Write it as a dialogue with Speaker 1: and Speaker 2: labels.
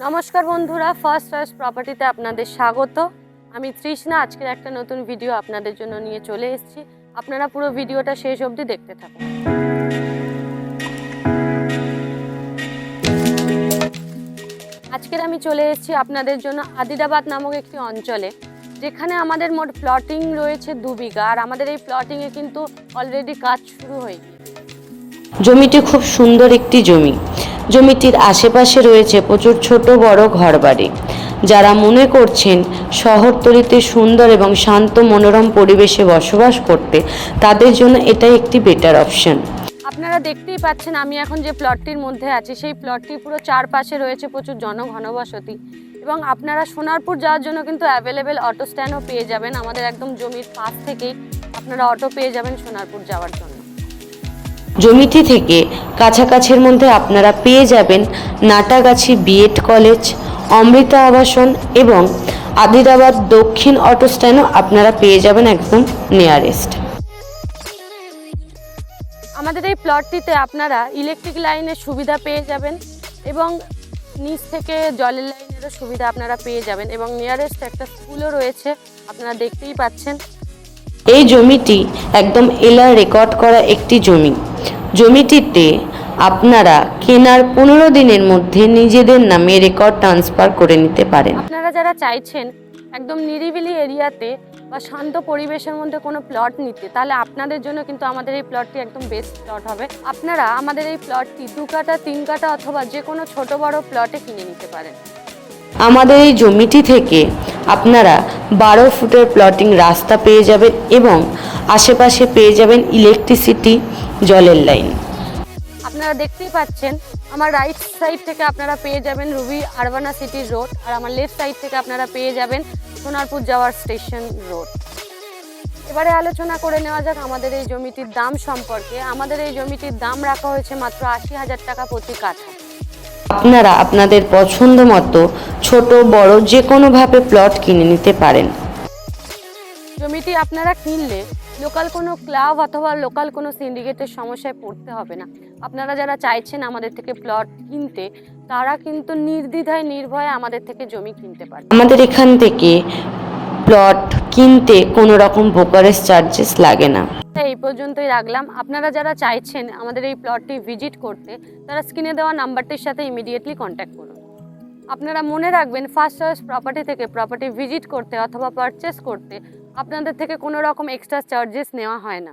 Speaker 1: নমস্কার বন্ধুরা, first choice প্রপার্টিতে আপনাদের স্বাগত। আমি তৃষ্ণা। আজকের একটা নতুন ভিডিও আপনাদের জন্য নিয়ে চলে এসেছি। আপনারা পুরো ভিডিওটা শেষ অবধি দেখতে থাকুন। আজকের আমি চলে এসেছি আপনাদের জন্য আদিলাবাদ নামক একটি অঞ্চলে, যেখানে আমাদের মোট প্লটিং রয়েছে 2 বিঘা। আর আমাদের এই প্লটিংয়ে কিন্তু অলরেডি কাজ শুরু হয়ে গিয়েছে।
Speaker 2: জমিটি খুব সুন্দর একটি জমি। জমিটির আশেপাশে রয়েছে প্রচুর ছোট বড় ঘরবাড়ি। যারা মনে করছেন শহরতলিতে সুন্দর এবং শান্ত মনোরম পরিবেশে বসবাস করতে, তাদের জন্য এটাই একটি বেটার অপশন।
Speaker 1: আপনারা দেখতেই পাচ্ছেন আমি এখন যে প্লটটির মধ্যে আছি, সেই প্লটটির পুরো চারপাশে রয়েছে প্রচুর জনঘনবসতি। এবং আপনারা সোনারপুর যাওয়ার জন্য কিন্তু অ্যাভেলেবেল অটো স্ট্যান্ডও পেয়ে যাবেন। আমাদের একদম জমির পাশ থেকেই আপনারা অটো পেয়ে যাবেন সোনারপুর যাওয়ার জন্য।
Speaker 2: জমিটি থেকে কাছাকাছির মধ্যে আপনারা পেয়ে যাবেন নাটাগাছি বিএড কলেজ, অমৃতা আবাসন এবং আদিলাবাদ দক্ষিণ অটো স্ট্যান্ডও আপনারা পেয়ে যাবেন একদম নিয়ারেস্ট।
Speaker 1: আমাদের এই প্লটটিতে আপনারা ইলেকট্রিক লাইনের সুবিধা পেয়ে যাবেন এবং নিচ থেকে জলের লাইনেরও সুবিধা আপনারা পেয়ে যাবেন, এবং নিয়ারেস্ট একটা স্কুলও রয়েছে, আপনারা দেখতেই পাচ্ছেন।
Speaker 2: এই জমিটি একদম এলআর রেকর্ড করা একটি জমি। জমিটিতে আপনারা কেনার 15 দিনের মধ্যে নিজেদের নামে রেকর্ড ট্রান্সফার করে নিতে পারেন।
Speaker 1: আপনারা যারা চাইছেন একদম নিরিবিলি এরিয়াতে বা শান্ত পরিবেশের মধ্যে কোনো প্লট নিতে, তাহলে আপনাদের জন্য কিন্তু আমাদের এই প্লটটি একদম বেস্ট প্লট হবে। আপনারা আমাদের এই প্লটটি 2 কাঠা 3 কাঠা অথবা যে কোনো ছোট বড় প্লটে কিনে নিতে পারেন।
Speaker 2: আমাদের এই জমিটি থেকে আপনারা 12 ফুটের প্লটিং রাস্তা পেয়ে যাবেন এবং আশেপাশে পেয়ে যাবেন ইলেকট্রিসিটি, জলের লাইন।
Speaker 1: আপনারা দেখতেই পাচ্ছেন আমার রাইট সাইড থেকে আপনারা পেয়ে যাবেন রুবি আরবানা সিটি রোড, আর আমার লেফট সাইড থেকে আপনারা পেয়ে যাবেন সোনারপুর যাওয়ার স্টেশন রোড। এবারে আলোচনা করে নেওয়া যাক আমাদের এই জমিটির দাম সম্পর্কে। আমাদের এই জমিটির দাম রাখা হয়েছে মাত্র 80,000 টাকা প্রতি কাঠা।
Speaker 2: আপনারা আপনাদের পছন্দ মতো ছোট বড় যে কোনোভাবে প্লট কিনে নিতে পারেন।
Speaker 1: জমিটি আপনারা কিনলে লোকাল কোনো ক্লাব অথবা লোকাল কোনো সিন্ডিকেটের সমস্যায় পড়তে হবে না। আপনারা যারা চাইছেন আমাদের থেকে প্লট কিনতে, তারা কিন্তু নির্দ্বিধায় নির্ভয়ে আমাদের থেকে জমি কিনতে পারে।
Speaker 2: আমাদের এখান থেকে প্লট কিনতে কোনো রকম ব্রোকারেজ চার্জেস লাগে না।
Speaker 1: এই পর্যন্তই রাখলাম। আপনারা যারা চাইছেন আমাদের এই প্লটটি ভিজিট করতে, তারা স্ক্রিনে দেওয়া নাম্বারটির সাথে ইমিডিয়েটলি কন্ট্যাক্ট করুন। আপনারা মনে রাখবেন, ফার্স্ট চয়েস প্রপার্টি থেকে প্রপার্টি ভিজিট করতে অথবা পারচেস করতে আপনাদের থেকে কোনো রকম এক্সট্রা চার্জেস নেওয়া হয় না।